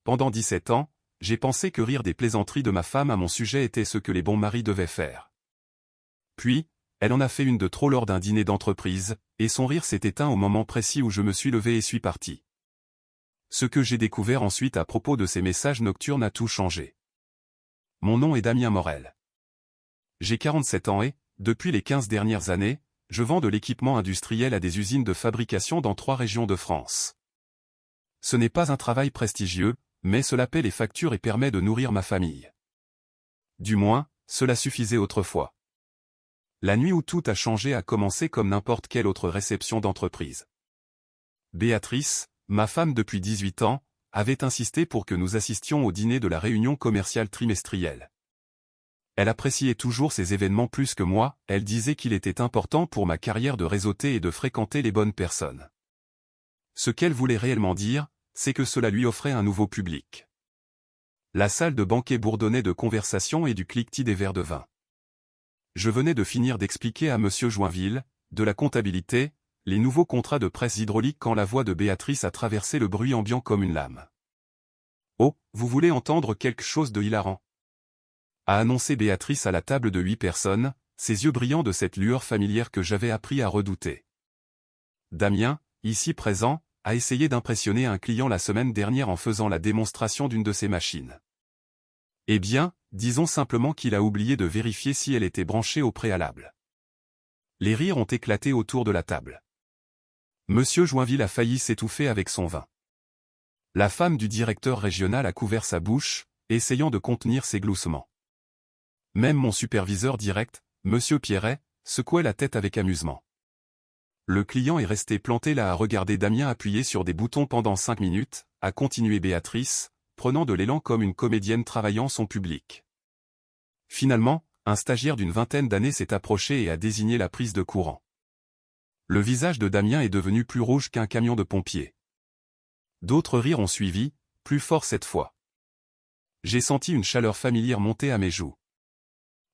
pendant 17 ans, j'ai pensé que rire des plaisanteries de ma femme à mon sujet était ce que les bons maris devaient faire. Puis, elle en a fait une de trop lors d'un dîner d'entreprise, et son rire s'est éteint au moment précis où je me suis levé et suis parti. Ce que j'ai découvert ensuite à propos de ces messages nocturnes a tout changé. Mon nom est Damien Morel. J'ai 47 ans et, depuis les 15 dernières années, je vends de l'équipement industriel à des usines de fabrication dans 3 régions de France. Ce n'est pas un travail prestigieux, mais cela paie les factures et permet de nourrir ma famille. Du moins, cela suffisait autrefois. La nuit où tout a changé a commencé comme n'importe quelle autre réception d'entreprise. Béatrice, ma femme depuis 18 ans, avait insisté pour que nous assistions au dîner de la réunion commerciale trimestrielle. Elle appréciait toujours ces événements plus que moi, elle disait qu'il était important pour ma carrière de réseauter et de fréquenter les bonnes personnes. Ce qu'elle voulait réellement dire, c'est que cela lui offrait un nouveau public. La salle de banquet bourdonnait de conversations et du cliquetis des verres de vin. Je venais de finir d'expliquer à Monsieur Joinville, de la comptabilité, les nouveaux contrats de presse hydraulique quand la voix de Béatrice a traversé le bruit ambiant comme une lame. « Oh, vous voulez entendre quelque chose de hilarant ?» a annoncé Béatrice à la table de 8 personnes, ses yeux brillants de cette lueur familière que j'avais appris à redouter. Damien, ici présent, a essayé d'impressionner un client la semaine dernière en faisant la démonstration d'une de ses machines. Eh bien, disons simplement qu'il a oublié de vérifier si elle était branchée au préalable. Les rires ont éclaté autour de la table. Monsieur Joinville a failli s'étouffer avec son vin. La femme du directeur régional a couvert sa bouche, essayant de contenir ses gloussements. Même mon superviseur direct, Monsieur Pierret, secouait la tête avec amusement. Le client est resté planté là à regarder Damien appuyer sur des boutons pendant 5 minutes, a continué Béatrice, prenant de l'élan comme une comédienne travaillant son public. Finalement, un stagiaire d'une vingtaine d'années s'est approché et a désigné la prise de courant. Le visage de Damien est devenu plus rouge qu'un camion de pompiers. D'autres rires ont suivi, plus fort cette fois. J'ai senti une chaleur familière monter à mes joues.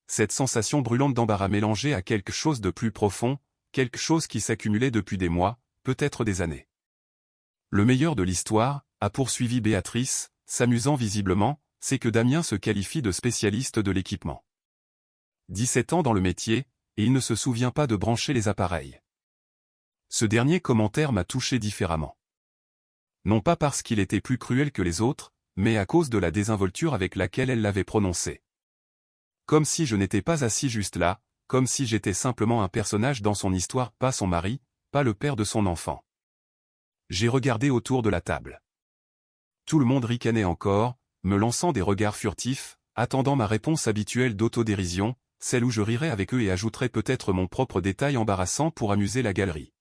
Cette sensation brûlante d'embarras mélangée à quelque chose de plus profond, quelque chose qui s'accumulait depuis des mois, peut-être des années. Le meilleur de l'histoire, a poursuivi Béatrice, s'amusant visiblement, c'est que Damien se qualifie de spécialiste de l'équipement. 17 ans dans le métier, et il ne se souvient pas de brancher les appareils. Ce dernier commentaire m'a touché différemment. Non pas parce qu'il était plus cruel que les autres, mais à cause de la désinvolture avec laquelle elle l'avait prononcé. Comme si je n'étais pas assis juste là, comme si j'étais simplement un personnage dans son histoire, pas son mari, pas le père de son enfant. J'ai regardé autour de la table. Tout le monde ricanait encore, me lançant des regards furtifs, attendant ma réponse habituelle d'autodérision, celle où je rirais avec eux et ajouterais peut-être mon propre détail embarrassant pour amuser la galerie.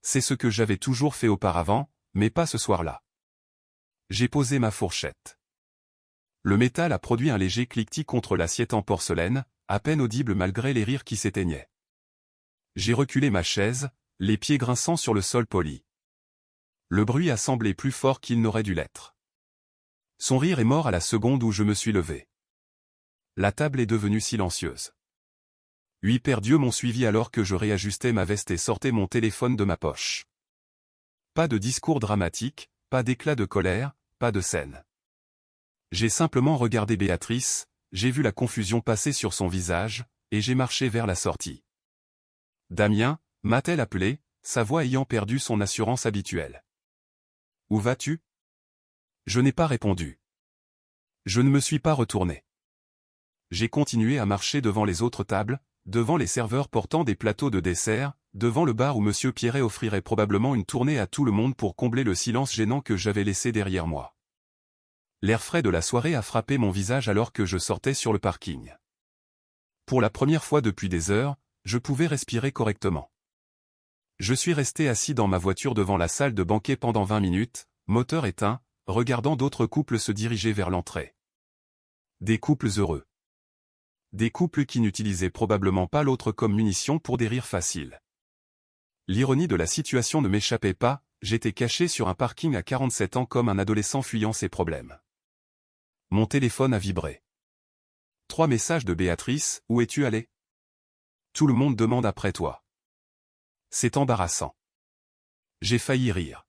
C'est ce que j'avais toujours fait auparavant, mais pas ce soir-là. J'ai posé ma fourchette. Le métal a produit un léger cliquetis contre l'assiette en porcelaine, à peine audible malgré les rires qui s'éteignaient. J'ai reculé ma chaise, les pieds grinçant sur le sol poli. Le bruit a semblé plus fort qu'il n'aurait dû l'être. Son rire est mort à la seconde où je me suis levé. La table est devenue silencieuse. 8 paires d'yeux m'ont suivi alors que je réajustais ma veste et sortais mon téléphone de ma poche. Pas de discours dramatique, pas d'éclat de colère, pas de scène. J'ai simplement regardé Béatrice, j'ai vu la confusion passer sur son visage, et j'ai marché vers la sortie. Damien, m'a-t-elle appelé, sa voix ayant perdu son assurance habituelle. Où vas-tu? Je n'ai pas répondu. Je ne me suis pas retourné. J'ai continué à marcher devant les autres tables, devant les serveurs portant des plateaux de dessert, devant le bar où Monsieur Pierret offrirait probablement une tournée à tout le monde pour combler le silence gênant que j'avais laissé derrière moi. L'air frais de la soirée a frappé mon visage alors que je sortais sur le parking. Pour la première fois depuis des heures, je pouvais respirer correctement. Je suis resté assis dans ma voiture devant la salle de banquet pendant 20 minutes, moteur éteint, regardant d'autres couples se diriger vers l'entrée. Des couples heureux. Des couples qui n'utilisaient probablement pas l'autre comme munition pour des rires faciles. L'ironie de la situation ne m'échappait pas, j'étais caché sur un parking à 47 ans comme un adolescent fuyant ses problèmes. Mon téléphone a vibré. 3 messages de Béatrice, où es-tu allé? Tout le monde demande après toi. C'est embarrassant. J'ai failli rire.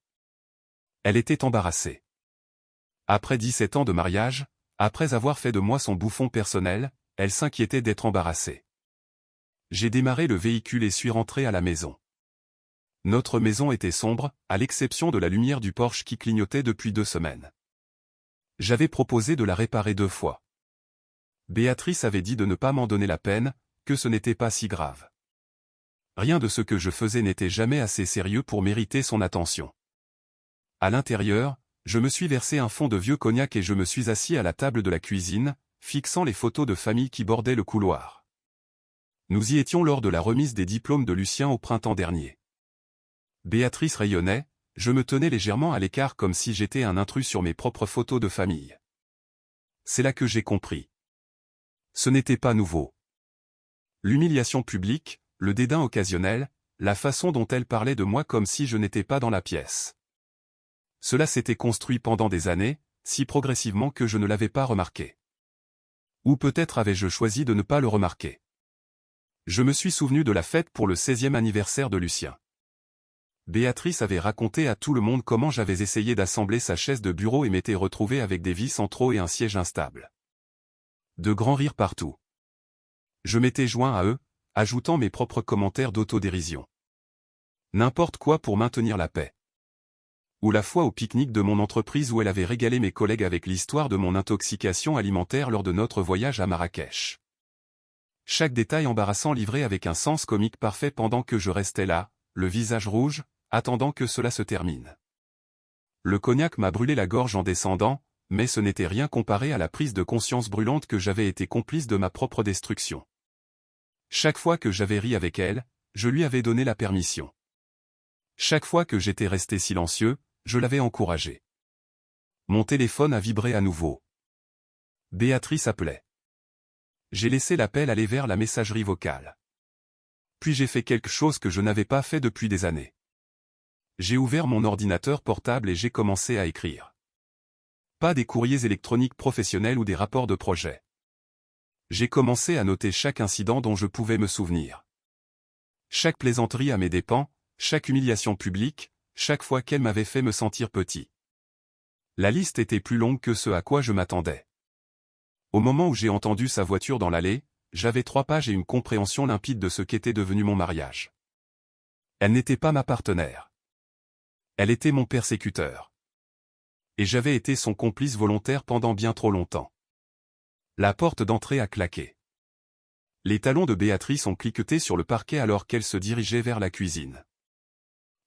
Elle était embarrassée. Après 17 ans de mariage, après avoir fait de moi son bouffon personnel, elle s'inquiétait d'être embarrassée. J'ai démarré le véhicule et suis rentré à la maison. Notre maison était sombre, à l'exception de la lumière du Porsche qui clignotait depuis 2 semaines. J'avais proposé de la réparer 2 fois. Béatrice avait dit de ne pas m'en donner la peine, que ce n'était pas si grave. Rien de ce que je faisais n'était jamais assez sérieux pour mériter son attention. À l'intérieur, je me suis versé un fond de vieux cognac et je me suis assis à la table de la cuisine, fixant les photos de famille qui bordaient le couloir. Nous y étions lors de la remise des diplômes de Lucien au printemps dernier. Béatrice rayonnait, je me tenais légèrement à l'écart comme si j'étais un intrus sur mes propres photos de famille. C'est là que j'ai compris. Ce n'était pas nouveau. L'humiliation publique, le dédain occasionnel, la façon dont elle parlait de moi comme si je n'étais pas dans la pièce. Cela s'était construit pendant des années, si progressivement que je ne l'avais pas remarqué. Ou peut-être avais-je choisi de ne pas le remarquer. Je me suis souvenu de la fête pour le 16e anniversaire de Lucien. Béatrice avait raconté à tout le monde comment j'avais essayé d'assembler sa chaise de bureau et m'étais retrouvé avec des vis en trop et un siège instable. De grands rires partout. Je m'étais joint à eux, ajoutant mes propres commentaires d'autodérision. N'importe quoi pour maintenir la paix. Ou la fois au pique-nique de mon entreprise où elle avait régalé mes collègues avec l'histoire de mon intoxication alimentaire lors de notre voyage à Marrakech. Chaque détail embarrassant livré avec un sens comique parfait pendant que je restais là, le visage rouge, attendant que cela se termine. Le cognac m'a brûlé la gorge en descendant, mais ce n'était rien comparé à la prise de conscience brûlante que j'avais été complice de ma propre destruction. Chaque fois que j'avais ri avec elle, je lui avais donné la permission. Chaque fois que j'étais resté silencieux, je l'avais encouragé. Mon téléphone a vibré à nouveau. Béatrice appelait. J'ai laissé l'appel aller vers la messagerie vocale. Puis j'ai fait quelque chose que je n'avais pas fait depuis des années. J'ai ouvert mon ordinateur portable et j'ai commencé à écrire. Pas des courriers électroniques professionnels ou des rapports de projet. J'ai commencé à noter chaque incident dont je pouvais me souvenir. Chaque plaisanterie à mes dépens, chaque humiliation publique, chaque fois qu'elle m'avait fait me sentir petit. La liste était plus longue que ce à quoi je m'attendais. Au moment où j'ai entendu sa voiture dans l'allée, j'avais 3 pages et une compréhension limpide de ce qu'était devenu mon mariage. Elle n'était pas ma partenaire. Elle était mon persécuteur. Et j'avais été son complice volontaire pendant bien trop longtemps. La porte d'entrée a claqué. Les talons de Béatrice ont cliqueté sur le parquet alors qu'elle se dirigeait vers la cuisine.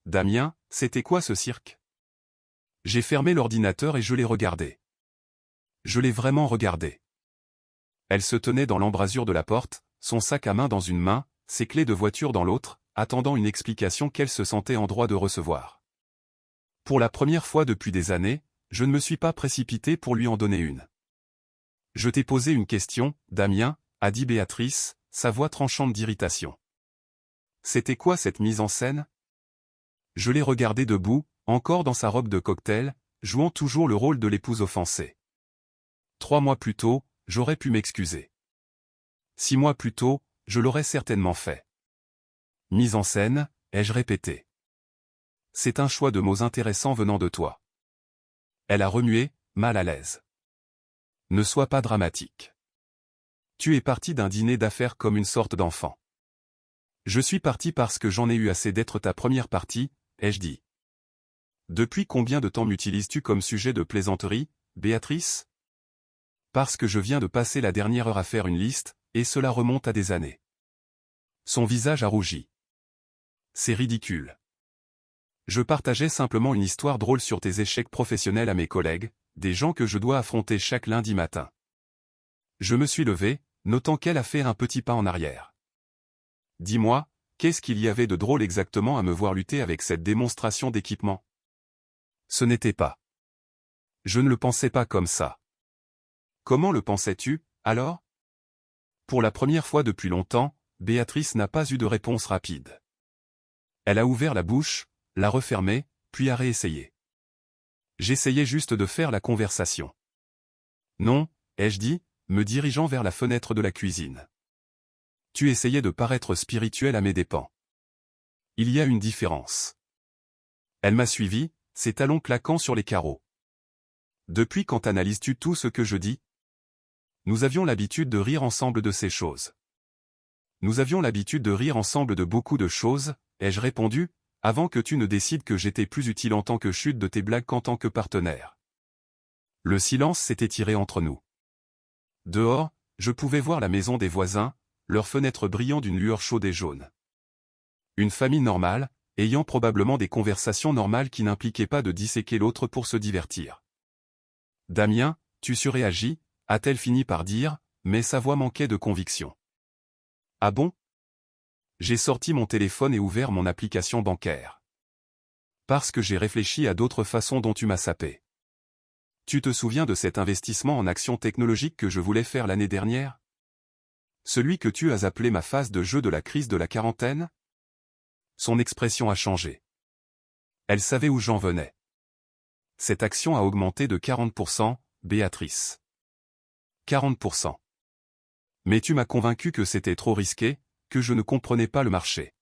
Damien, c'était quoi ce cirque? J'ai fermé l'ordinateur et je l'ai regardé. Je l'ai vraiment regardé. Elle se tenait dans l'embrasure de la porte, son sac à main dans une main, ses clés de voiture dans l'autre, attendant une explication qu'elle se sentait en droit de recevoir. Pour la première fois depuis des années, je ne me suis pas précipité pour lui en donner une. Je t'ai posé une question, Damien, a dit Béatrice, sa voix tranchante d'irritation. C'était quoi cette mise en scène? Je l'ai regardé debout, encore dans sa robe de cocktail, jouant toujours le rôle de l'épouse offensée. 3 mois plus tôt, j'aurais pu m'excuser. 6 mois plus tôt, je l'aurais certainement fait. Mise en scène, ai-je répété. C'est un choix de mots intéressants venant de toi. Elle a remué, mal à l'aise. Ne sois pas dramatique. Tu es parti d'un dîner d'affaires comme une sorte d'enfant. Je suis parti parce que j'en ai eu assez d'être ta première partie, ai-je dit. Depuis combien de temps m'utilises-tu comme sujet de plaisanterie, Béatrice? Parce que je viens de passer la dernière heure à faire une liste, et cela remonte à des années. Son visage a rougi. C'est ridicule. Je partageais simplement une histoire drôle sur tes échecs professionnels à mes collègues, des gens que je dois affronter chaque lundi matin. Je me suis levé, notant qu'elle a fait un petit pas en arrière. Dis-moi, qu'est-ce qu'il y avait de drôle exactement à me voir lutter avec cette démonstration d'équipement? Ce n'était pas. Je ne le pensais pas comme ça. Comment le pensais-tu, alors? Pour la première fois depuis longtemps, Béatrice n'a pas eu de réponse rapide. Elle a ouvert la bouche, l'a refermée, puis a réessayé. J'essayais juste de faire la conversation. Non, ai-je dit, me dirigeant vers la fenêtre de la cuisine. Tu essayais de paraître spirituel à mes dépens. Il y a une différence. Elle m'a suivi, ses talons claquant sur les carreaux. Depuis quand analyses-tu tout ce que je dis? Nous avions l'habitude de rire ensemble de ces choses. Nous avions l'habitude de rire ensemble de beaucoup de choses, ai-je répondu, avant que tu ne décides que j'étais plus utile en tant que chute de tes blagues qu'en tant que partenaire. Le silence s'est étiré entre nous. Dehors, je pouvais voir la maison des voisins, leurs fenêtres brillant d'une lueur chaude et jaune. Une famille normale, ayant probablement des conversations normales qui n'impliquaient pas de disséquer l'autre pour se divertir. Damien, tu surréagis, a-t-elle fini par dire, mais sa voix manquait de conviction. Ah bon? J'ai sorti mon téléphone et ouvert mon application bancaire. Parce que j'ai réfléchi à d'autres façons dont tu m'as sapé. Tu te souviens de cet investissement en actions technologiques que je voulais faire l'année dernière? Celui que tu as appelé ma phase de jeu de la crise de la quarantaine? Son expression a changé. Elle savait où j'en venais. Cette action a augmenté de 40%, Béatrice. 40%. Mais tu m'as convaincu que c'était trop risqué, que je ne comprenais pas le marché.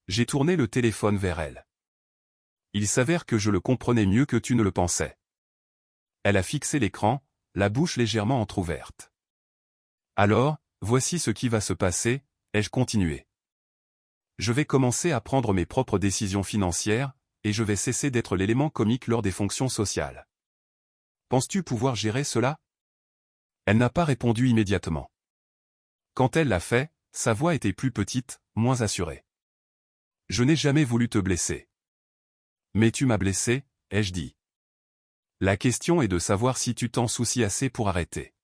J'ai tourné le téléphone vers elle. Il s'avère que je le comprenais mieux que tu ne le pensais. Elle a fixé l'écran, la bouche légèrement entr'ouverte. Alors, voici ce qui va se passer, ai-je continué. Je vais commencer à prendre mes propres décisions financières, et je vais cesser d'être l'élément comique lors des fonctions sociales. Penses-tu pouvoir gérer cela? Elle n'a pas répondu immédiatement. Quand elle l'a fait, sa voix était plus petite, moins assurée. Je n'ai jamais voulu te blesser. Mais tu m'as blessé, ai-je dit. La question est de savoir si tu t'en soucies assez pour arrêter.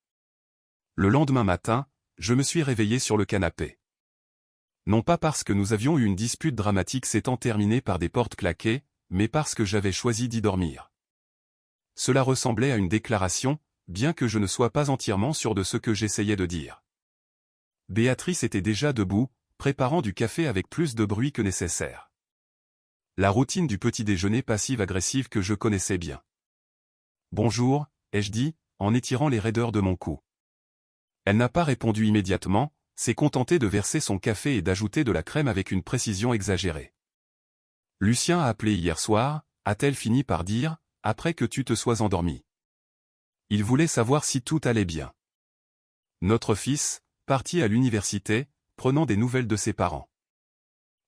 Le lendemain matin, je me suis réveillé sur le canapé. Non pas parce que nous avions eu une dispute dramatique s'étant terminée par des portes claquées, mais parce que j'avais choisi d'y dormir. Cela ressemblait à une déclaration, bien que je ne sois pas entièrement sûr de ce que j'essayais de dire. Béatrice était déjà debout, préparant du café avec plus de bruit que nécessaire. La routine du petit déjeuner passive-agressive que je connaissais bien. Bonjour, ai-je dit, en étirant les raideurs de mon cou. Elle n'a pas répondu immédiatement, s'est contentée de verser son café et d'ajouter de la crème avec une précision exagérée. Lucien a appelé hier soir, a-t-elle fini par dire, après que tu te sois endormi. Il voulait savoir si tout allait bien. Notre fils, parti à l'université, prenant des nouvelles de ses parents.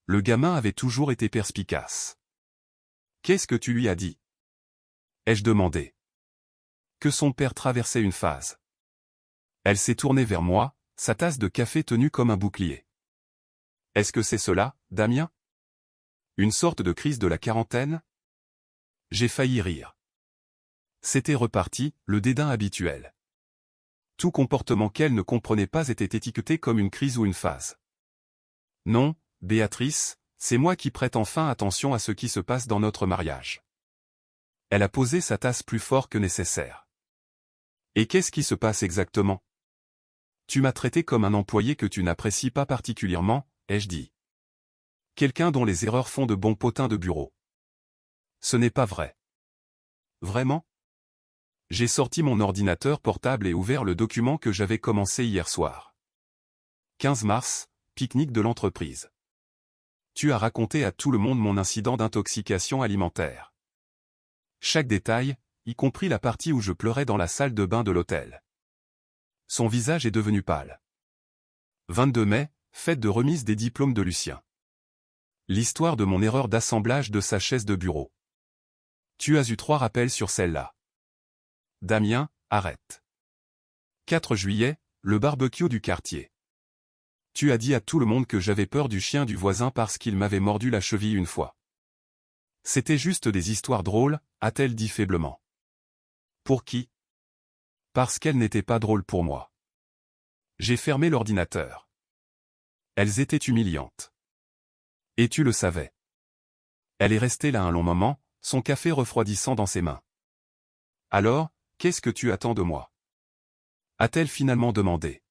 Le gamin avait toujours été perspicace. Qu'est-ce que tu lui as dit? Ai-je demandé. Que son père traversait une phase. Elle s'est tournée vers moi, sa tasse de café tenue comme un bouclier. Est-ce que c'est cela, Damien? Une sorte de crise de la quarantaine? J'ai failli rire. C'était reparti, le dédain habituel. Tout comportement qu'elle ne comprenait pas était étiqueté comme une crise ou une phase. Non, Béatrice, c'est moi qui prête enfin attention à ce qui se passe dans notre mariage. Elle a posé sa tasse plus fort que nécessaire. Et qu'est-ce qui se passe exactement? Tu m'as traité comme un employé que tu n'apprécies pas particulièrement, ai-je dit. Quelqu'un dont les erreurs font de bons potins de bureau. Ce n'est pas vrai. Vraiment? J'ai sorti mon ordinateur portable et ouvert le document que j'avais commencé hier soir. 15 mars, pique-nique de l'entreprise. Tu as raconté à tout le monde mon incident d'intoxication alimentaire. Chaque détail, y compris la partie où je pleurais dans la salle de bain de l'hôtel. Son visage est devenu pâle. 22 mai, fête de remise des diplômes de Lucien. L'histoire de mon erreur d'assemblage de sa chaise de bureau. Tu as eu 3 rappels sur celle-là. Damien, arrête. 4 juillet, le barbecue du quartier. Tu as dit à tout le monde que j'avais peur du chien du voisin parce qu'il m'avait mordu la cheville une fois. C'était juste des histoires drôles, a-t-elle dit faiblement. Pour qui? Parce qu'elles n'étaient pas drôles pour moi. J'ai fermé l'ordinateur. Elles étaient humiliantes. Et tu le savais. Elle est restée là un long moment, son café refroidissant dans ses mains. Alors, qu'est-ce que tu attends de moi? A-t-elle finalement demandé.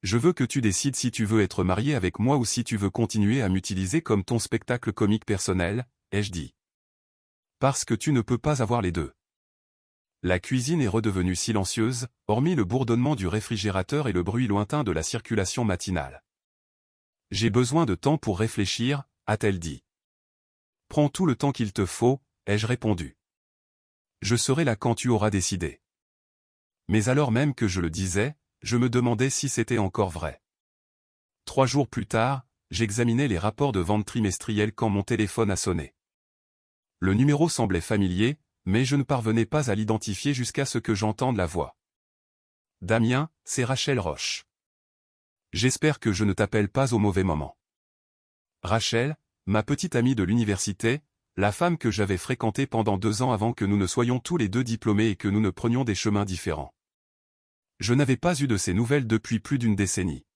Je veux que tu décides si tu veux être marié avec moi ou si tu veux continuer à m'utiliser comme ton spectacle comique personnel, ai-je dit. Parce que tu ne peux pas avoir les deux. La cuisine est redevenue silencieuse, hormis le bourdonnement du réfrigérateur et le bruit lointain de la circulation matinale. J'ai besoin de temps pour réfléchir, a-t-elle dit. Prends tout le temps qu'il te faut, ai-je répondu. Je serai là quand tu auras décidé. Mais alors même que je le disais, je me demandais si c'était encore vrai. 3 jours plus tard, j'examinais les rapports de vente trimestriels quand mon téléphone a sonné. Le numéro semblait familier, mais je ne parvenais pas à l'identifier jusqu'à ce que j'entende la voix. Damien, c'est Rachel Roche. J'espère que je ne t'appelle pas au mauvais moment. Rachel, ma petite amie de l'université, la femme que j'avais fréquentée pendant 2 ans avant que nous ne soyons tous les deux diplômés et que nous ne prenions des chemins différents. Je n'avais pas eu de ses nouvelles depuis plus d'une décennie.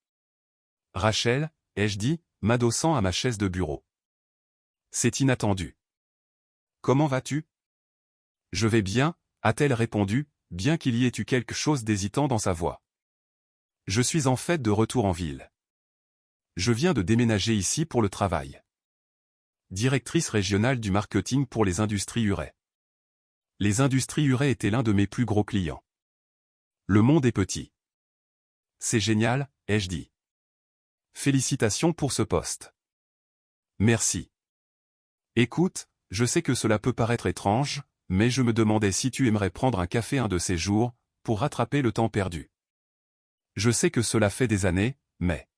Rachel, ai-je dit, m'adossant à ma chaise de bureau. C'est inattendu. Comment vas-tu? Je vais bien, a-t-elle répondu, bien qu'il y ait eu quelque chose d'hésitant dans sa voix. Je suis en fait de retour en ville. Je viens de déménager ici pour le travail. Directrice régionale du marketing pour les industries Huret. Les industries Huret étaient l'un de mes plus gros clients. Le monde est petit. C'est génial, ai-je dit. Félicitations pour ce poste. Merci. Écoute, je sais que cela peut paraître étrange, mais je me demandais si tu aimerais prendre un café un de ces jours, pour rattraper le temps perdu. Je sais que cela fait des années, mais...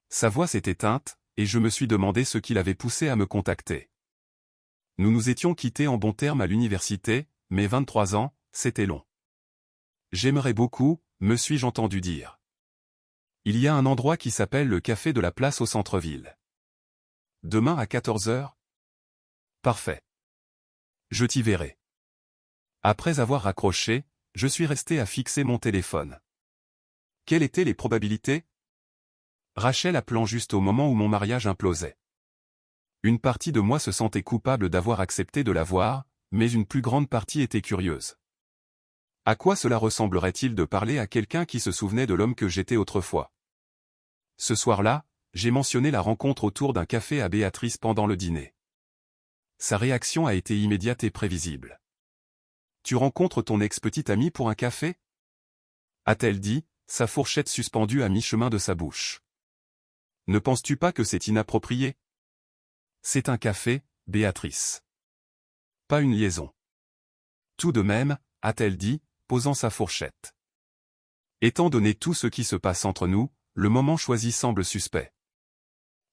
Sa voix s'est éteinte, et je me suis demandé ce qui l'avait poussé à me contacter. Nous nous étions quittés en bons termes à l'université, mais 23 ans, c'était long. J'aimerais beaucoup, me suis-je entendu dire. Il y a un endroit qui s'appelle le Café de la Place au centre-ville. Demain à 14 h? Parfait. Je t'y verrai. Après avoir raccroché, je suis resté à fixer mon téléphone. Quelles étaient les probabilités? Rachel appelant juste au moment où mon mariage implosait. Une partie de moi se sentait coupable d'avoir accepté de la voir, mais une plus grande partie était curieuse. À quoi cela ressemblerait-il de parler à quelqu'un qui se souvenait de l'homme que j'étais autrefois? Ce soir-là, j'ai mentionné la rencontre autour d'un café à Béatrice pendant le dîner. Sa réaction a été immédiate et prévisible. Tu rencontres ton ex-petite amie pour un café? A-t-elle dit, sa fourchette suspendue à mi-chemin de sa bouche. Ne penses-tu pas que c'est inapproprié? C'est un café, Béatrice. Pas une liaison. Tout de même, a-t-elle dit, posant sa fourchette. Étant donné tout ce qui se passe entre nous, le moment choisi semble suspect.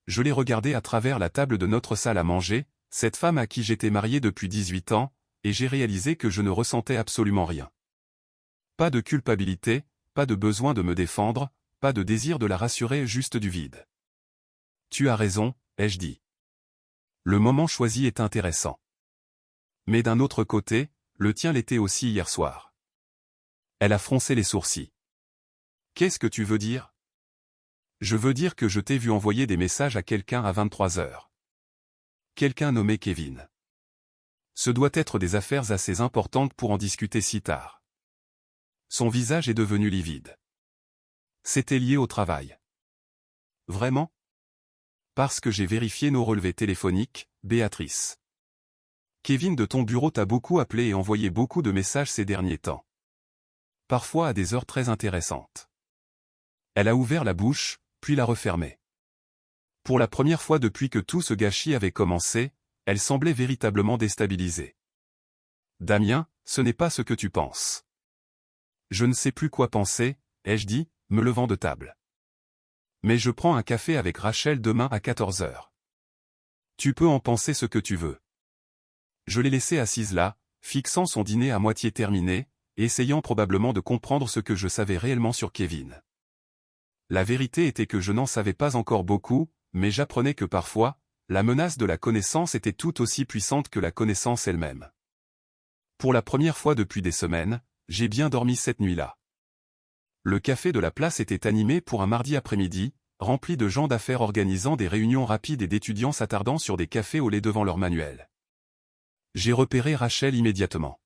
Je l'ai regardée à travers la table de notre salle à manger, cette femme à qui j'étais marié depuis 18 ans, et j'ai réalisé que je ne ressentais absolument rien. Pas de culpabilité, pas de besoin de me défendre, pas de désir de la rassurer, juste du vide. Tu as raison, ai-je dit. Le moment choisi est intéressant. Mais d'un autre côté, le tien l'était aussi hier soir. Elle a froncé les sourcils. Qu'est-ce que tu veux dire? Je veux dire que je t'ai vu envoyer des messages à quelqu'un à 23 h. Quelqu'un nommé Kevin. Ce doit être des affaires assez importantes pour en discuter si tard. Son visage est devenu livide. C'était lié au travail. Vraiment? Parce que j'ai vérifié nos relevés téléphoniques, Béatrice. Kevin de ton bureau t'a beaucoup appelé et envoyé beaucoup de messages ces derniers temps. Parfois à des heures très intéressantes. Elle a ouvert la bouche, puis l'a refermée. Pour la première fois depuis que tout ce gâchis avait commencé, elle semblait véritablement déstabilisée. Damien, ce n'est pas ce que tu penses. Je ne sais plus quoi penser, ai-je dit, me levant de table. Mais je prends un café avec Rachel demain à 14 h. Tu peux en penser ce que tu veux. Je l'ai laissée assise là, fixant son dîner à moitié terminé, essayant probablement de comprendre ce que je savais réellement sur Kevin. La vérité était que je n'en savais pas encore beaucoup, mais j'apprenais que parfois, la menace de la connaissance était tout aussi puissante que la connaissance elle-même. Pour la première fois depuis des semaines, j'ai bien dormi cette nuit-là. Le café de la place était animé pour un mardi après-midi, rempli de gens d'affaires organisant des réunions rapides et d'étudiants s'attardant sur des cafés au lait devant leur manuel. J'ai repéré Rachel immédiatement.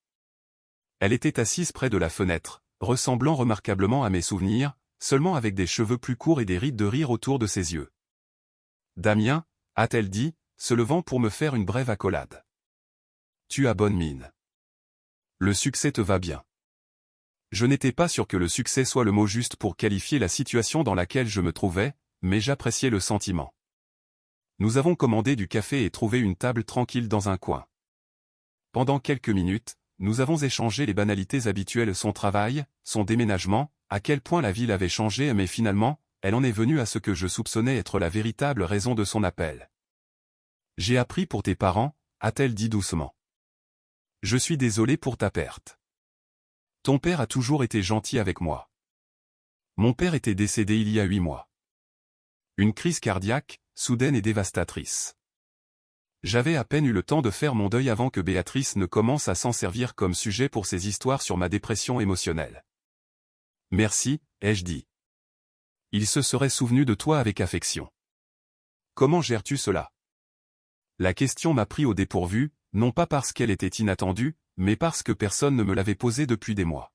Elle était assise près de la fenêtre, ressemblant remarquablement à mes souvenirs, seulement avec des cheveux plus courts et des rides de rire autour de ses yeux. Damien, a-t-elle dit, se levant pour me faire une brève accolade. Tu as bonne mine. Le succès te va bien. Je n'étais pas sûr que le succès soit le mot juste pour qualifier la situation dans laquelle je me trouvais, mais j'appréciais le sentiment. Nous avons commandé du café et trouvé une table tranquille dans un coin. Pendant quelques minutes, nous avons échangé les banalités habituelles, son travail, son déménagement, à quel point la ville avait changé, mais finalement, elle en est venue à ce que je soupçonnais être la véritable raison de son appel. J'ai appris pour tes parents, a-t-elle dit doucement. Je suis désolé pour ta perte. Ton père a toujours été gentil avec moi. Mon père était décédé il y a 8 mois. Une crise cardiaque, soudaine et dévastatrice. J'avais à peine eu le temps de faire mon deuil avant que Béatrice ne commence à s'en servir comme sujet pour ses histoires sur ma dépression émotionnelle. Merci, ai-je dit. Il se serait souvenu de toi avec affection. Comment gères-tu cela? La question m'a pris au dépourvu, non pas parce qu'elle était inattendue, mais parce que personne ne me l'avait posée depuis des mois.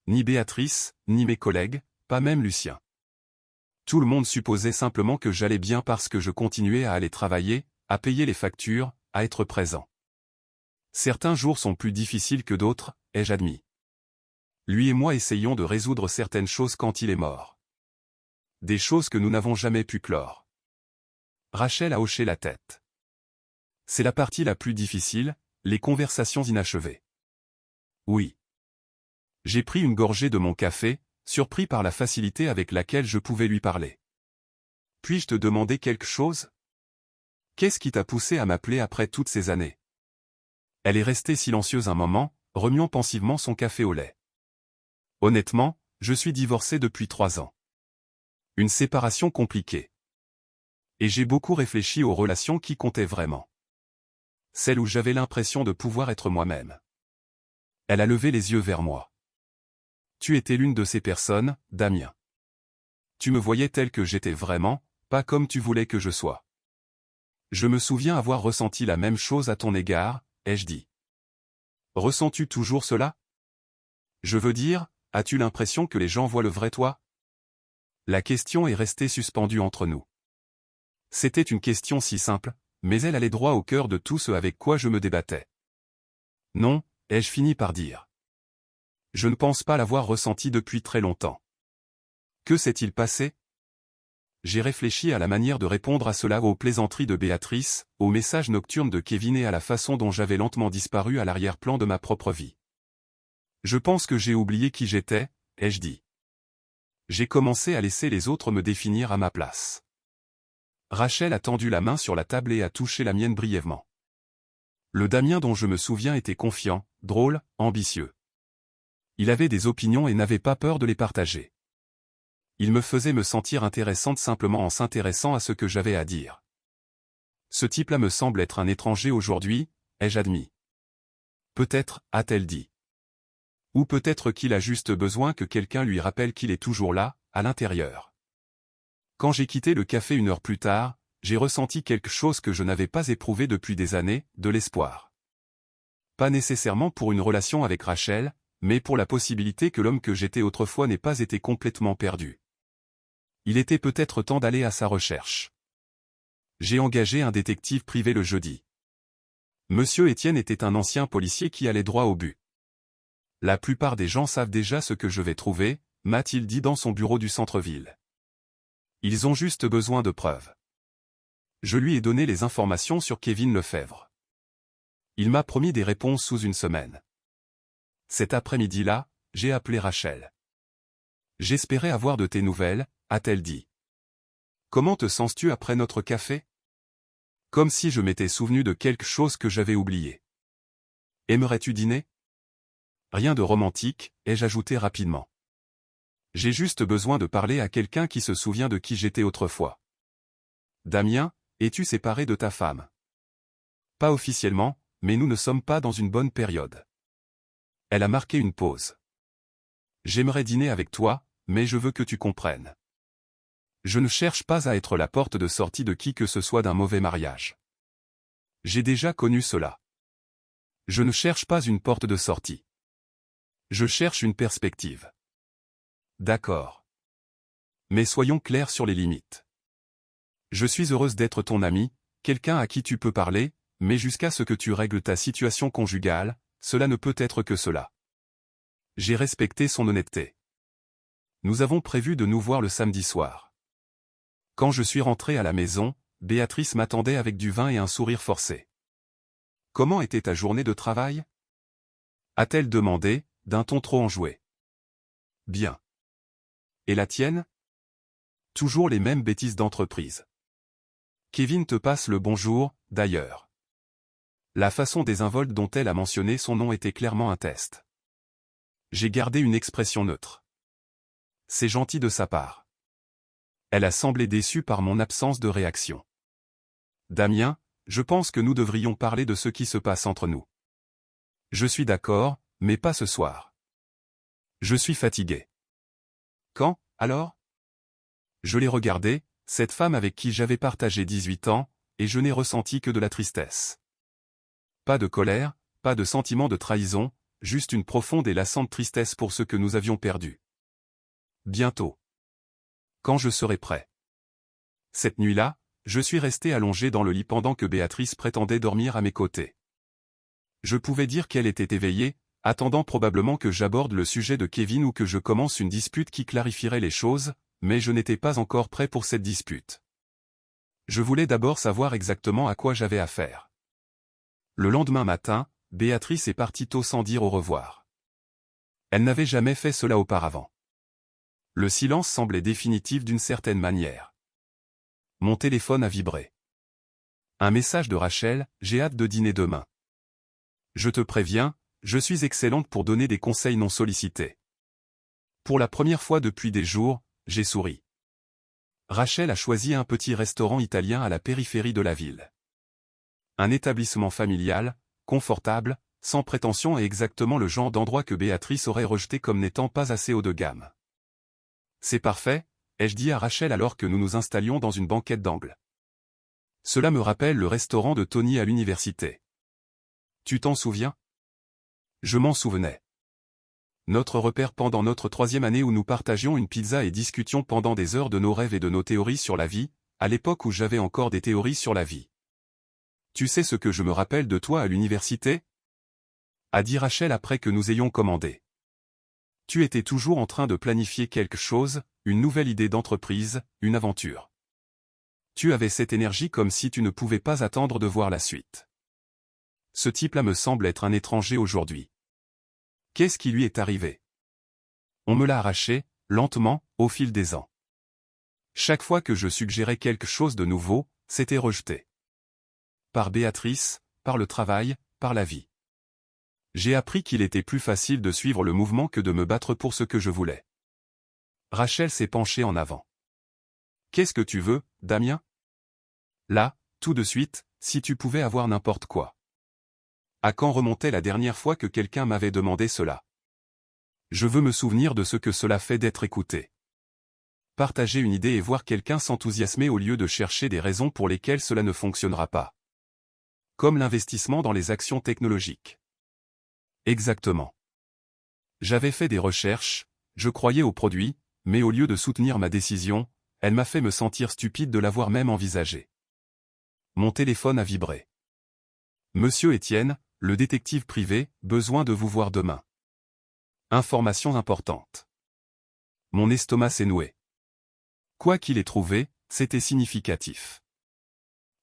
Ni Béatrice, ni mes collègues, pas même Lucien. Tout le monde supposait simplement que j'allais bien parce que je continuais à aller travailler, à payer les factures, à être présent. Certains jours sont plus difficiles que d'autres, ai-je admis. Lui et moi essayons de résoudre certaines choses quand il est mort. Des choses que nous n'avons jamais pu clore. Rachel a hoché la tête. C'est la partie la plus difficile, les conversations inachevées. Oui. J'ai pris une gorgée de mon café, surpris par la facilité avec laquelle je pouvais lui parler. Puis-je te demander quelque chose? Qu'est-ce qui t'a poussé à m'appeler après toutes ces années? Elle est restée silencieuse un moment, remuant pensivement son café au lait. Honnêtement, je suis divorcé depuis 3 ans. Une séparation compliquée. Et j'ai beaucoup réfléchi aux relations qui comptaient vraiment. Celles où j'avais l'impression de pouvoir être moi-même. Elle a levé les yeux vers moi. Tu étais l'une de ces personnes, Damien. Tu me voyais tel que j'étais vraiment, pas comme tu voulais que je sois. Je me souviens avoir ressenti la même chose à ton égard, ai-je dit. Ressens-tu toujours cela? Je veux dire, as-tu l'impression que les gens voient le vrai toi? La question est restée suspendue entre nous. C'était une question si simple, mais elle allait droit au cœur de tout ce avec quoi je me débattais. Non, ai-je fini par dire. Je ne pense pas l'avoir ressenti depuis très longtemps. Que s'est-il passé? J'ai réfléchi à la manière de répondre à cela, aux plaisanteries de Béatrice, aux messages nocturnes de Kevin et à la façon dont j'avais lentement disparu à l'arrière-plan de ma propre vie. Je pense que j'ai oublié qui j'étais, ai-je dit. J'ai commencé à laisser les autres me définir à ma place. Rachel a tendu la main sur la table et a touché la mienne brièvement. Le Damien dont je me souviens était confiant, drôle, ambitieux. Il avait des opinions et n'avait pas peur de les partager. Il me faisait me sentir intéressante simplement en s'intéressant à ce que j'avais à dire. Ce type-là me semble être un étranger aujourd'hui, ai-je admis. Peut-être, a-t-elle dit. Ou peut-être qu'il a juste besoin que quelqu'un lui rappelle qu'il est toujours là, à l'intérieur. Quand j'ai quitté le café 1 heure plus tard, j'ai ressenti quelque chose que je n'avais pas éprouvé depuis des années, de l'espoir. Pas nécessairement pour une relation avec Rachel, mais pour la possibilité que l'homme que j'étais autrefois n'ait pas été complètement perdu. Il était peut-être temps d'aller à sa recherche. J'ai engagé un détective privé le jeudi. Monsieur Étienne était un ancien policier qui allait droit au but. La plupart des gens savent déjà ce que je vais trouver, m'a-t-il dit dans son bureau du centre-ville. Ils ont juste besoin de preuves. Je lui ai donné les informations sur Kevin Lefebvre. Il m'a promis des réponses sous 1 semaine. Cet après-midi-là, j'ai appelé Rachel. J'espérais avoir de tes nouvelles, a-t-elle dit. Comment te sens-tu après notre café? Comme si je m'étais souvenu de quelque chose que j'avais oublié. Aimerais-tu dîner? Rien de romantique, ai-je ajouté rapidement. J'ai juste besoin de parler à quelqu'un qui se souvient de qui j'étais autrefois. Damien, es-tu séparé de ta femme? Pas officiellement, mais nous ne sommes pas dans une bonne période. Elle a marqué une pause. J'aimerais dîner avec toi, mais je veux que tu comprennes. Je ne cherche pas à être la porte de sortie de qui que ce soit d'un mauvais mariage. J'ai déjà connu cela. Je ne cherche pas une porte de sortie. Je cherche une perspective. D'accord. Mais soyons clairs sur les limites. Je suis heureuse d'être ton amie, quelqu'un à qui tu peux parler, mais jusqu'à ce que tu règles ta situation conjugale, cela ne peut être que cela. J'ai respecté son honnêteté. Nous avons prévu de nous voir le samedi soir. Quand je suis rentré à la maison, Béatrice m'attendait avec du vin et un sourire forcé. Comment était ta journée de travail? a-t-elle demandé, d'un ton trop enjoué. Bien. Et la tienne? Toujours les mêmes bêtises d'entreprise. Kevin te passe le bonjour, d'ailleurs. La façon désinvolte dont elle a mentionné son nom était clairement un test. J'ai gardé une expression neutre. C'est gentil de sa part. Elle a semblé déçue par mon absence de réaction. Damien, je pense que nous devrions parler de ce qui se passe entre nous. Je suis d'accord, mais pas ce soir. Je suis fatigué. Quand, alors? Je l'ai regardée, cette femme avec qui j'avais partagé 18 ans, et je n'ai ressenti que de la tristesse. Pas de colère, pas de sentiment de trahison, juste une profonde et lassante tristesse pour ce que nous avions perdu. Bientôt. Quand je serai prêt. Cette nuit-là, je suis resté allongé dans le lit pendant que Béatrice prétendait dormir à mes côtés. Je pouvais dire qu'elle était éveillée, attendant probablement que j'aborde le sujet de Kevin ou que je commence une dispute qui clarifierait les choses, mais je n'étais pas encore prêt pour cette dispute. Je voulais d'abord savoir exactement à quoi j'avais affaire. Le lendemain matin, Béatrice est partie tôt sans dire au revoir. Elle n'avait jamais fait cela auparavant. Le silence semblait définitif d'une certaine manière. Mon téléphone a vibré. Un message de Rachel, j'ai hâte de dîner demain. Je te préviens, je suis excellente pour donner des conseils non sollicités. Pour la première fois depuis des jours, j'ai souri. Rachel a choisi un petit restaurant italien à la périphérie de la ville. Un établissement familial, confortable, sans prétention et exactement le genre d'endroit que Béatrice aurait rejeté comme n'étant pas assez haut de gamme. C'est parfait, ai-je dit à Rachel alors que nous nous installions dans une banquette d'angle. Cela me rappelle le restaurant de Tony à l'université. Tu t'en souviens? Je m'en souvenais. Notre repère pendant notre 3e année où nous partagions une pizza et discutions pendant des heures de nos rêves et de nos théories sur la vie, à l'époque où j'avais encore des théories sur la vie. Tu sais ce que je me rappelle de toi à l'université? A dit Rachel après que nous ayons commandé. Tu étais toujours en train de planifier quelque chose, une nouvelle idée d'entreprise, une aventure. Tu avais cette énergie comme si tu ne pouvais pas attendre de voir la suite. Ce type-là me semble être un étranger aujourd'hui. Qu'est-ce qui lui est arrivé? On me l'a arraché, lentement, au fil des ans. Chaque fois que je suggérais quelque chose de nouveau, c'était rejeté. Par Béatrice, par le travail, par la vie. J'ai appris qu'il était plus facile de suivre le mouvement que de me battre pour ce que je voulais. Rachel s'est penchée en avant. Qu'est-ce que tu veux, Damien? Là, tout de suite, si tu pouvais avoir n'importe quoi. À quand remontait la dernière fois que quelqu'un m'avait demandé cela? Je veux me souvenir de ce que cela fait d'être écouté. Partager une idée et voir quelqu'un s'enthousiasmer au lieu de chercher des raisons pour lesquelles cela ne fonctionnera pas. Comme l'investissement dans les actions technologiques. Exactement. J'avais fait des recherches, je croyais au produit, mais au lieu de soutenir ma décision, elle m'a fait me sentir stupide de l'avoir même envisagée. Mon téléphone a vibré. Monsieur Étienne, le détective privé, besoin de vous voir demain. Information importante. Mon estomac s'est noué. Quoi qu'il ait trouvé, c'était significatif.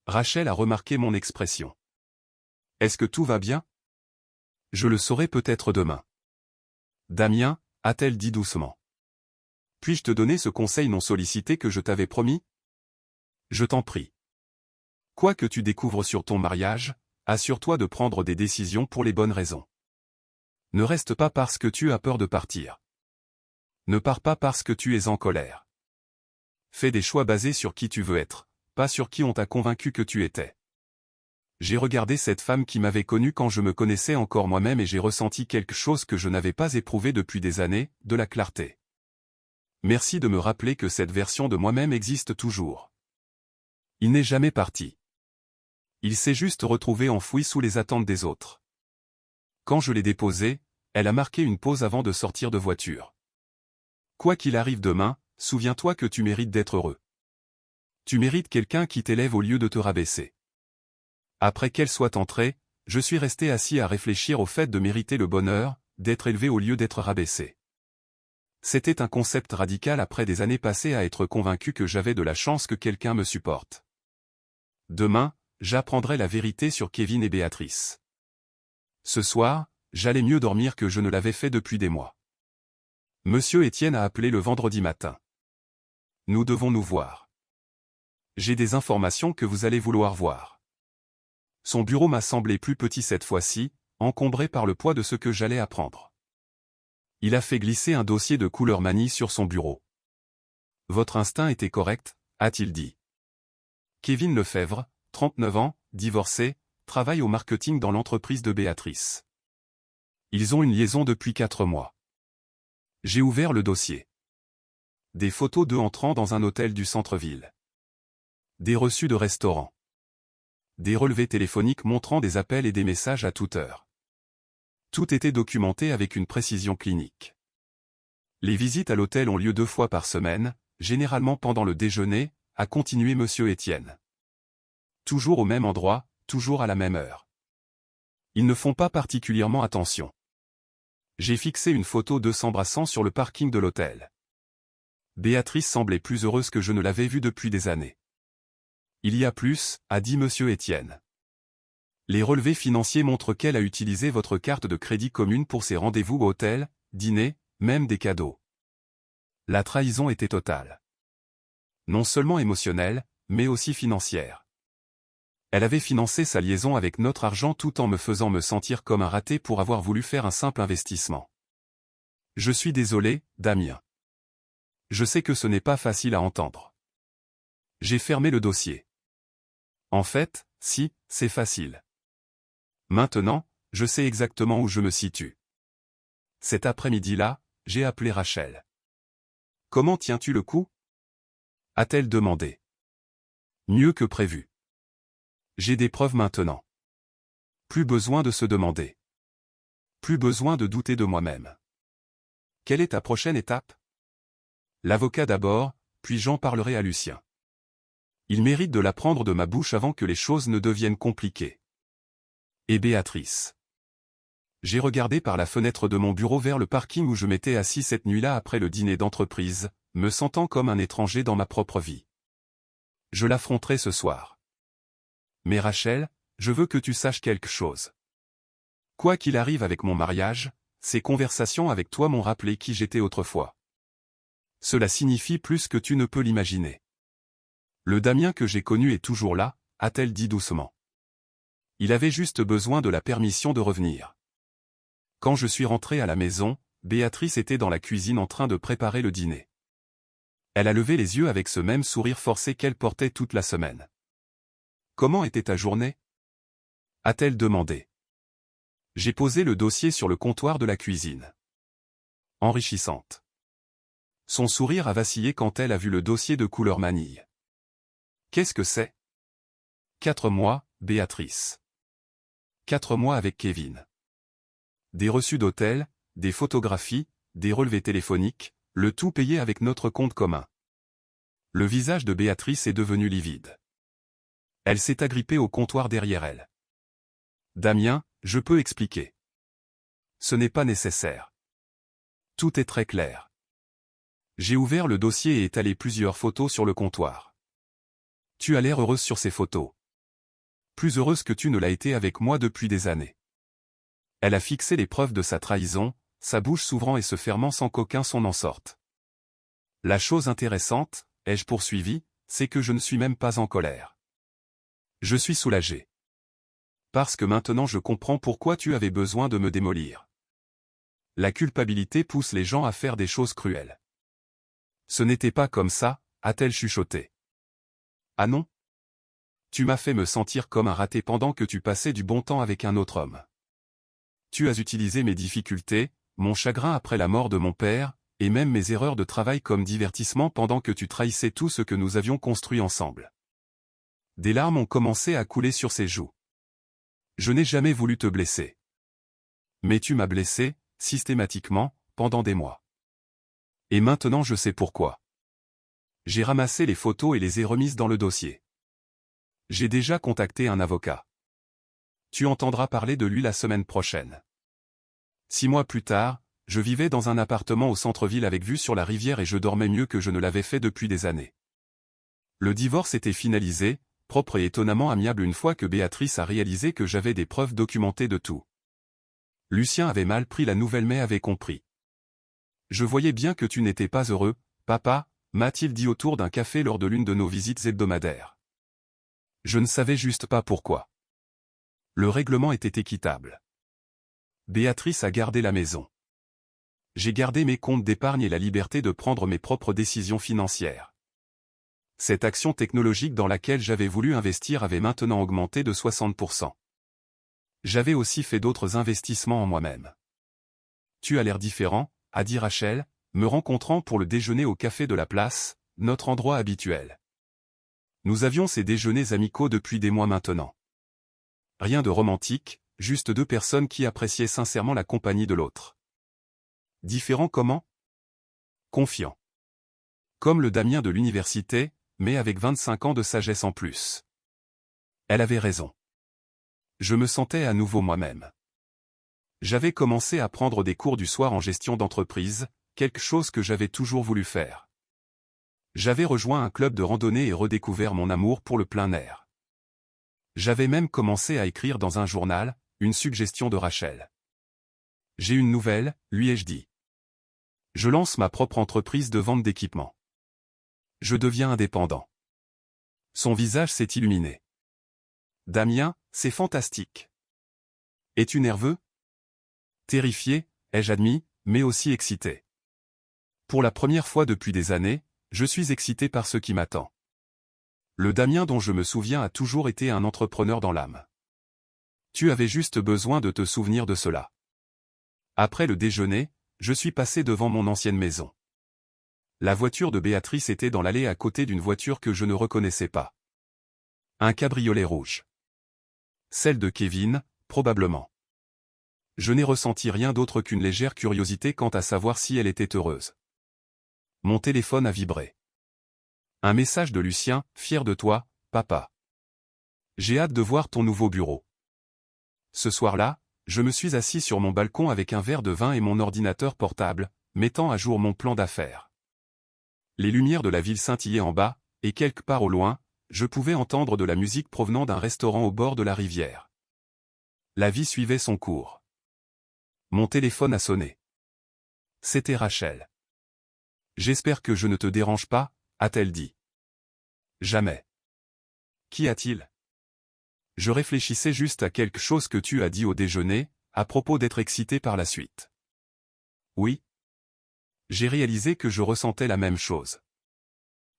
Rachel a remarqué mon expression. Est-ce que tout va bien? Je le saurai peut-être demain. Damien, a-t-elle dit doucement. Puis-je te donner ce conseil non sollicité que je t'avais promis? Je t'en prie. Quoi que tu découvres sur ton mariage, assure-toi de prendre des décisions pour les bonnes raisons. Ne reste pas parce que tu as peur de partir. Ne pars pas parce que tu es en colère. Fais des choix basés sur qui tu veux être, pas sur qui on t'a convaincu que tu étais. J'ai regardé cette femme qui m'avait connu quand je me connaissais encore moi-même et j'ai ressenti quelque chose que je n'avais pas éprouvé depuis des années, de la clarté. Merci de me rappeler que cette version de moi-même existe toujours. Il n'est jamais parti. Il s'est juste retrouvé enfoui sous les attentes des autres. Quand je l'ai déposé, elle a marqué une pause avant de sortir de voiture. Quoi qu'il arrive demain, souviens-toi que tu mérites d'être heureux. Tu mérites quelqu'un qui t'élève au lieu de te rabaisser. Après qu'elle soit entrée, je suis resté assis à réfléchir au fait de mériter le bonheur, d'être élevé au lieu d'être rabaissé. C'était un concept radical après des années passées à être convaincu que j'avais de la chance que quelqu'un me supporte. Demain, j'apprendrai la vérité sur Kevin et Béatrice. Ce soir, j'allais mieux dormir que je ne l'avais fait depuis des mois. Monsieur Étienne a appelé le vendredi matin. Nous devons nous voir. J'ai des informations que vous allez vouloir voir. Son bureau m'a semblé plus petit cette fois-ci, encombré par le poids de ce que j'allais apprendre. Il a fait glisser un dossier de couleur manille sur son bureau. Votre instinct était correct, a-t-il dit. Kevin Lefebvre, 39 ans, divorcé, travaille au marketing dans l'entreprise de Béatrice. Ils ont une liaison depuis 4 mois. J'ai ouvert le dossier. Des photos d'eux entrant dans un hôtel du centre-ville. Des reçus de restaurant. Des relevés téléphoniques montrant des appels et des messages à toute heure. Tout était documenté avec une précision clinique. Les visites à l'hôtel ont lieu 2 fois par semaine, généralement pendant le déjeuner, a continué Monsieur Étienne. Toujours au même endroit, toujours à la même heure. Ils ne font pas particulièrement attention. J'ai fixé une photo d'eux s'embrassant sur le parking de l'hôtel. Béatrice semblait plus heureuse que je ne l'avais vue depuis des années. Il y a plus, a dit Monsieur Étienne. Les relevés financiers montrent qu'elle a utilisé votre carte de crédit commune pour ses rendez-vous au hôtel, dîner, même des cadeaux. La trahison était totale. Non seulement émotionnelle, mais aussi financière. Elle avait financé sa liaison avec notre argent tout en me faisant me sentir comme un raté pour avoir voulu faire un simple investissement. Je suis désolé, Damien. Je sais que ce n'est pas facile à entendre. J'ai fermé le dossier. En fait, si, c'est facile. Maintenant, je sais exactement où je me situe. Cet après-midi-là, j'ai appelé Rachel. Comment tiens-tu le coup? A-t-elle demandé. Mieux que prévu. J'ai des preuves maintenant. Plus besoin de se demander. Plus besoin de douter de moi-même. Quelle est ta prochaine étape? L'avocat d'abord, puis j'en parlerai à Lucien. Il mérite de l'apprendre de ma bouche avant que les choses ne deviennent compliquées. Et Béatrice. J'ai regardé par la fenêtre de mon bureau vers le parking où je m'étais assis cette nuit-là après le dîner d'entreprise, me sentant comme un étranger dans ma propre vie. Je l'affronterai ce soir. Mais Rachel, je veux que tu saches quelque chose. Quoi qu'il arrive avec mon mariage, ces conversations avec toi m'ont rappelé qui j'étais autrefois. Cela signifie plus que tu ne peux l'imaginer. Le Damien que j'ai connu est toujours là, a-t-elle dit doucement. Il avait juste besoin de la permission de revenir. Quand je suis rentré à la maison, Béatrice était dans la cuisine en train de préparer le dîner. Elle a levé les yeux avec ce même sourire forcé qu'elle portait toute la semaine. Comment était ta journée? A-t-elle demandé. J'ai posé le dossier sur le comptoir de la cuisine. Enrichissante. Son sourire a vacillé quand elle a vu le dossier de couleur manille. Qu'est-ce que c'est? 4 mois, Béatrice. 4 mois avec Kevin. Des reçus d'hôtel, des photographies, des relevés téléphoniques, le tout payé avec notre compte commun. Le visage de Béatrice est devenu livide. Elle s'est agrippée au comptoir derrière elle. Damien, je peux expliquer. Ce n'est pas nécessaire. Tout est très clair. J'ai ouvert le dossier et étalé plusieurs photos sur le comptoir. Tu as l'air heureuse sur ces photos. Plus heureuse que tu ne l'as été avec moi depuis des années. Elle a fixé les preuves de sa trahison, sa bouche s'ouvrant et se fermant sans qu'aucun son n'en sorte. La chose intéressante, ai-je poursuivi, c'est que je ne suis même pas en colère. Je suis soulagé. Parce que maintenant je comprends pourquoi tu avais besoin de me démolir. La culpabilité pousse les gens à faire des choses cruelles. Ce n'était pas comme ça, a-t-elle chuchoté. Ah non? Tu m'as fait me sentir comme un raté pendant que tu passais du bon temps avec un autre homme. Tu as utilisé mes difficultés, mon chagrin après la mort de mon père, et même mes erreurs de travail comme divertissement pendant que tu trahissais tout ce que nous avions construit ensemble. Des larmes ont commencé à couler sur ses joues. Je n'ai jamais voulu te blesser. Mais tu m'as blessé, systématiquement, pendant des mois. Et maintenant je sais pourquoi. J'ai ramassé les photos et les ai remises dans le dossier. J'ai déjà contacté un avocat. Tu entendras parler de lui la semaine prochaine. 6 mois plus tard, je vivais dans un appartement au centre-ville avec vue sur la rivière et je dormais mieux que je ne l'avais fait depuis des années. Le divorce était finalisé, propre et étonnamment amiable une fois que Béatrice a réalisé que j'avais des preuves documentées de tout. Lucien avait mal pris la nouvelle mais avait compris. Je voyais bien que tu n'étais pas heureux, papa, m'a-t-il dit autour d'un café lors de l'une de nos visites hebdomadaires. Je ne savais juste pas pourquoi. Le règlement était équitable. Béatrice a gardé la maison. J'ai gardé mes comptes d'épargne et la liberté de prendre mes propres décisions financières. Cette action technologique dans laquelle j'avais voulu investir avait maintenant augmenté de 60%. J'avais aussi fait d'autres investissements en moi-même. Tu as l'air différent, a dit Rachel, me rencontrant pour le déjeuner au café de la place, notre endroit habituel. Nous avions ces déjeuners amicaux depuis des mois maintenant. Rien de romantique, juste deux personnes qui appréciaient sincèrement la compagnie de l'autre. Différent comment? Confiant. Comme le Damien de l'université, mais avec 25 ans de sagesse en plus. Elle avait raison. Je me sentais à nouveau moi-même. J'avais commencé à prendre des cours du soir en gestion d'entreprise, quelque chose que j'avais toujours voulu faire. J'avais rejoint un club de randonnée et redécouvert mon amour pour le plein air. J'avais même commencé à écrire dans un journal, une suggestion de Rachel. J'ai une nouvelle, lui ai-je dit. Je lance ma propre entreprise de vente d'équipements. Je deviens indépendant. Son visage s'est illuminé. Damien, c'est fantastique. Es-tu nerveux? Terrifié, ai-je admis, mais aussi excité. Pour la première fois depuis des années, je suis excité par ce qui m'attend. Le Damien dont je me souviens a toujours été un entrepreneur dans l'âme. Tu avais juste besoin de te souvenir de cela. Après le déjeuner, je suis passé devant mon ancienne maison. La voiture de Béatrice était dans l'allée à côté d'une voiture que je ne reconnaissais pas. Un cabriolet rouge. Celle de Kevin, probablement. Je n'ai ressenti rien d'autre qu'une légère curiosité quant à savoir si elle était heureuse. Mon téléphone a vibré. Un message de Lucien, fier de toi, papa. J'ai hâte de voir ton nouveau bureau. Ce soir-là, je me suis assis sur mon balcon avec un verre de vin et mon ordinateur portable, mettant à jour mon plan d'affaires. Les lumières de la ville scintillaient en bas, et quelque part au loin, je pouvais entendre de la musique provenant d'un restaurant au bord de la rivière. La vie suivait son cours. Mon téléphone a sonné. C'était Rachel. « J'espère que je ne te dérange pas », a-t-elle dit. Jamais. Qu'y a-t-il? Je réfléchissais juste à quelque chose que tu as dit au déjeuner, à propos d'être excité par la suite. Oui. J'ai réalisé que je ressentais la même chose.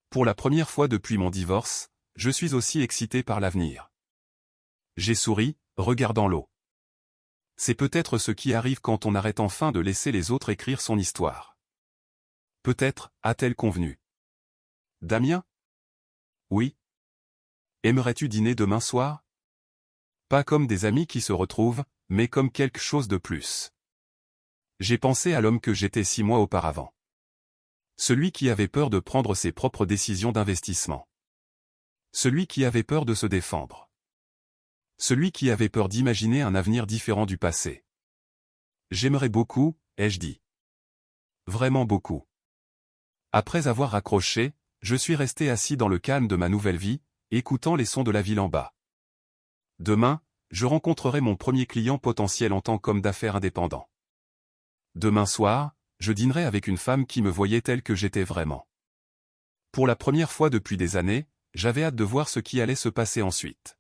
Pour la première fois depuis mon divorce, je suis aussi excité par l'avenir. J'ai souri, regardant l'eau. C'est peut-être ce qui arrive quand on arrête enfin de laisser les autres écrire son histoire. Peut-être, a-t-elle convenu. Damien? Oui. Aimerais-tu dîner demain soir? Pas comme des amis qui se retrouvent, mais comme quelque chose de plus. J'ai pensé à l'homme que j'étais 6 mois auparavant. Celui qui avait peur de prendre ses propres décisions d'investissement. Celui qui avait peur de se défendre. Celui qui avait peur d'imaginer un avenir différent du passé. J'aimerais beaucoup, ai-je dit. Vraiment beaucoup. Après avoir raccroché, je suis resté assis dans le calme de ma nouvelle vie, écoutant les sons de la ville en bas. Demain, je rencontrerai mon premier client potentiel en tant qu'homme d'affaires indépendant. Demain soir, je dînerai avec une femme qui me voyait telle que j'étais vraiment. Pour la première fois depuis des années, j'avais hâte de voir ce qui allait se passer ensuite.